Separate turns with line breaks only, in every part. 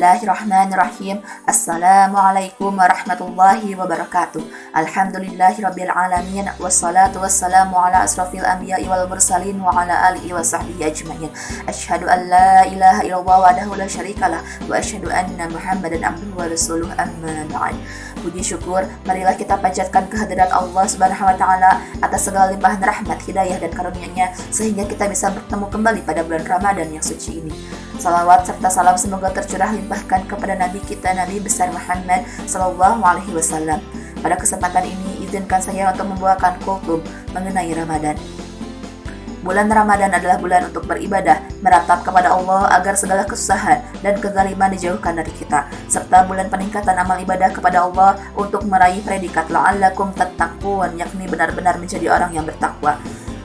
Bismillahirrahmanirrahim. Assalamualaikum warahmatullahi wabarakatuh. Alhamdulillahirabbil alamin wassalatu wassalamu ala asrofil anbiya'i wal mursalin wa ala alihi wa sahbihi ajmain. Asyhadu an la ilaha illallah wahdahu la syarikalah wa asyhadu anna Muhammadan abduhu wa rasuluh, amma ba'd. Puji syukur marilah kita panjatkan kehadirat Allah Subhanahu wa taala atas segala limpahan rahmat, hidayah dan karunia-Nya sehingga kita bisa bertemu kembali pada bulan Ramadan yang suci ini. Salawat serta salam semoga tercurah limpahkan kepada Nabi kita, Nabi besar Muhammad sallallahu alaihi wasallam. Pada kesempatan ini izinkan saya untuk membawakan kultum mengenai Ramadan. Bulan Ramadan adalah bulan untuk beribadah, meratap kepada Allah agar segala kesusahan dan kezaliman dijauhkan dari kita, serta bulan peningkatan amal ibadah kepada Allah untuk meraih predikat la'allakum tattaqun, yakni benar-benar menjadi orang yang bertakwa.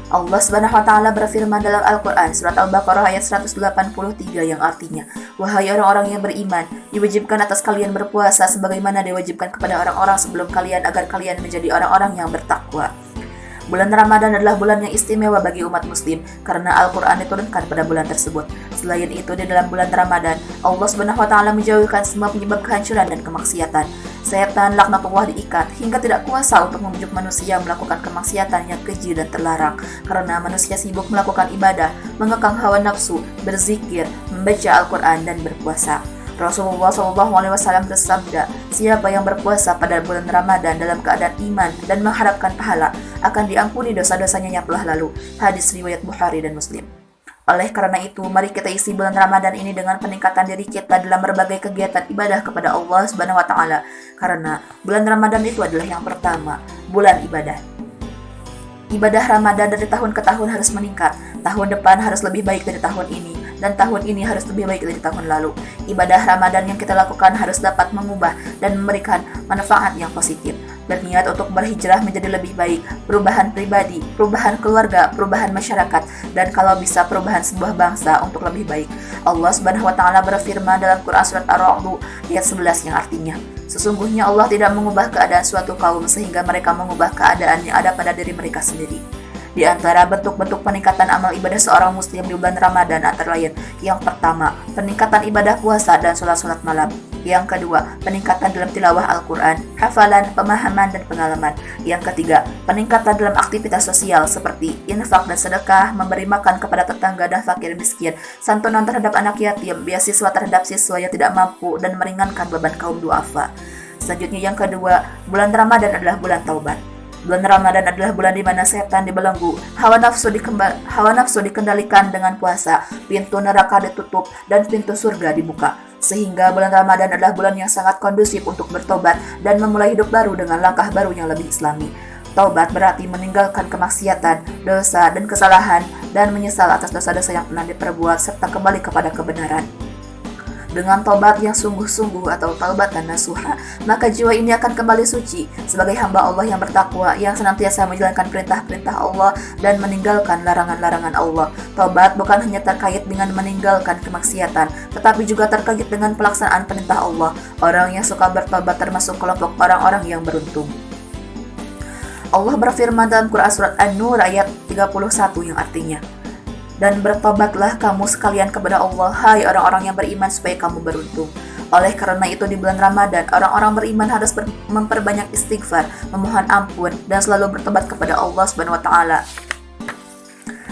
Allah Subhanahu wa taala berfirman dalam Al-Qur'an surat Al-Baqarah ayat 183 yang artinya, "Wahai orang-orang yang beriman, diwajibkan atas kalian berpuasa sebagaimana diwajibkan kepada orang-orang sebelum kalian agar kalian menjadi orang-orang yang bertakwa." Bulan Ramadan adalah bulan yang istimewa bagi umat muslim karena Al-Quran diturunkan pada bulan tersebut. Selain itu, di dalam bulan Ramadan, Allah Subhanahu wa taala menjauhkan semua penyebab kehancuran dan kemaksiatan. Setan laknatullah diikat hingga tidak kuasa untuk membujuk manusia melakukan kemaksiatan yang keji dan terlarang karena manusia sibuk melakukan ibadah, mengekang hawa nafsu, berzikir, membaca Al-Quran dan berpuasa. Rasulullah SAW bersabda, siapa yang berpuasa pada bulan Ramadan dalam keadaan iman dan mengharapkan pahala, akan diampuni dosa-dosanya yang telah lalu. Hadis riwayat Bukhari dan Muslim. Oleh karena itu, mari kita isi bulan Ramadan ini dengan peningkatan diri kita dalam berbagai kegiatan ibadah kepada Allah Subhanahu wa taala. Karena bulan Ramadan itu adalah yang pertama, bulan ibadah. Ibadah Ramadan dari tahun ke tahun harus meningkat. Tahun depan harus lebih baik dari tahun ini, dan tahun ini harus lebih baik dari tahun lalu. Ibadah Ramadan yang kita lakukan harus dapat mengubah dan memberikan manfaat yang positif. Berniat untuk berhijrah menjadi lebih baik, perubahan pribadi, perubahan keluarga, perubahan masyarakat, dan kalau bisa perubahan sebuah bangsa untuk lebih baik. Allah Subhanahu wa taala berfirman dalam Quran surat Ar-Ra'd ayat 11 yang artinya, sesungguhnya Allah tidak mengubah keadaan suatu kaum sehingga mereka mengubah keadaan yang ada pada diri mereka sendiri. Di antara bentuk-bentuk peningkatan amal ibadah seorang muslim di bulan Ramadan antara lain, yang pertama, peningkatan ibadah puasa dan sholat-sholat malam. Yang kedua, peningkatan dalam tilawah Al-Quran, hafalan, pemahaman, dan pengalaman. Yang ketiga, peningkatan dalam aktivitas sosial seperti infak dan sedekah, memberi makan kepada tetangga dan fakir miskin, santunan terhadap anak yatim, beasiswa terhadap siswa yang tidak mampu, dan meringankan beban kaum duafa. Selanjutnya yang kedua, bulan Ramadan adalah bulan taubat. Bulan Ramadan adalah bulan di mana setan dibelenggu, hawa nafsu dikendalikan dengan puasa, pintu neraka ditutup, dan pintu surga dibuka. Sehingga bulan Ramadan adalah bulan yang sangat kondusif untuk bertobat dan memulai hidup baru dengan langkah baru yang lebih islami. Taubat berarti meninggalkan kemaksiatan, dosa, dan kesalahan, dan menyesal atas dosa-dosa yang pernah diperbuat serta kembali kepada kebenaran. Dengan taubat yang sungguh-sungguh atau taubatan nasuha, maka jiwa ini akan kembali suci sebagai hamba Allah yang bertakwa, yang senantiasa menjalankan perintah-perintah Allah dan meninggalkan larangan-larangan Allah. Taubat bukan hanya terkait dengan meninggalkan kemaksiatan, tetapi juga terkait dengan pelaksanaan perintah Allah. Orang yang suka bertaubat termasuk kelompok orang-orang yang beruntung. Allah berfirman dalam Quran surat An-Nur ayat 31 yang artinya, dan bertobatlah kamu sekalian kepada Allah, hai orang-orang yang beriman, supaya kamu beruntung. Oleh karena itu di bulan Ramadan, orang-orang beriman harus memperbanyak istighfar, memohon ampun, dan selalu bertobat kepada Allah Subhanahu wa taala.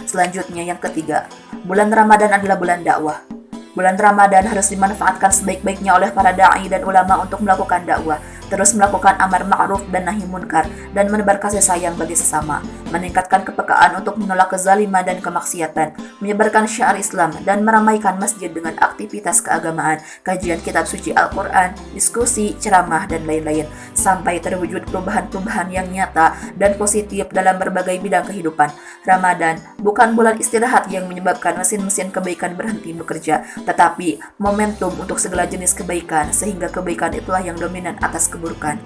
Selanjutnya yang ketiga, bulan Ramadan adalah bulan dakwah. Bulan Ramadan harus dimanfaatkan sebaik-baiknya oleh para da'i dan ulama untuk melakukan dakwah, terus melakukan amar ma'ruf dan nahi munkar, dan menebar kasih sayang bagi sesama, meningkatkan kepekaan untuk menolak kezaliman dan kemaksiatan, menyebarkan syiar Islam, dan meramaikan masjid dengan aktivitas keagamaan, kajian kitab suci Al-Quran, diskusi, ceramah, dan lain-lain, sampai terwujud perubahan-perubahan yang nyata dan positif dalam berbagai bidang kehidupan. Ramadan bukan bulan istirahat yang menyebabkan mesin-mesin kebaikan berhenti bekerja, tetapi momentum untuk segala jenis kebaikan, sehingga kebaikan itulah yang dominan atas keburukan.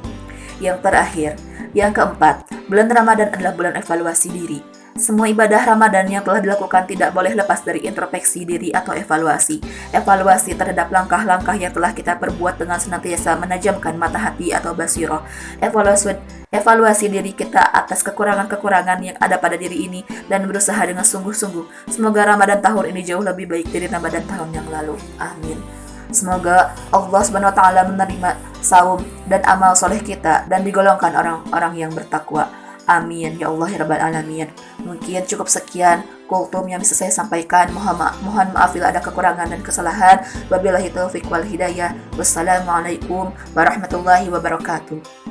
Yang terakhir, yang keempat, bulan Ramadan adalah bulan evaluasi diri. Semua ibadah Ramadan yang telah dilakukan tidak boleh lepas dari introspeksi diri atau evaluasi. Evaluasi terhadap langkah-langkah yang telah kita perbuat dengan senantiasa menajamkan mata hati atau basiroh. Evaluasi diri kita atas kekurangan-kekurangan yang ada pada diri ini dan berusaha dengan sungguh-sungguh. Semoga Ramadan tahun ini jauh lebih baik dari Ramadan tahun yang lalu. Amin. Semoga Allah Subhanahu wa taala menerima saum dan amal soleh kita dan digolongkan orang-orang yang bertakwa. Amin ya Allah ya rabbal alamin. Mungkin cukup sekian kultum yang bisa saya sampaikan. Mohon maaf bila ada kekurangan dan kesalahan. Wabillahi taufiq wal hidayah. Wassalamualaikum warahmatullahi wabarakatuh.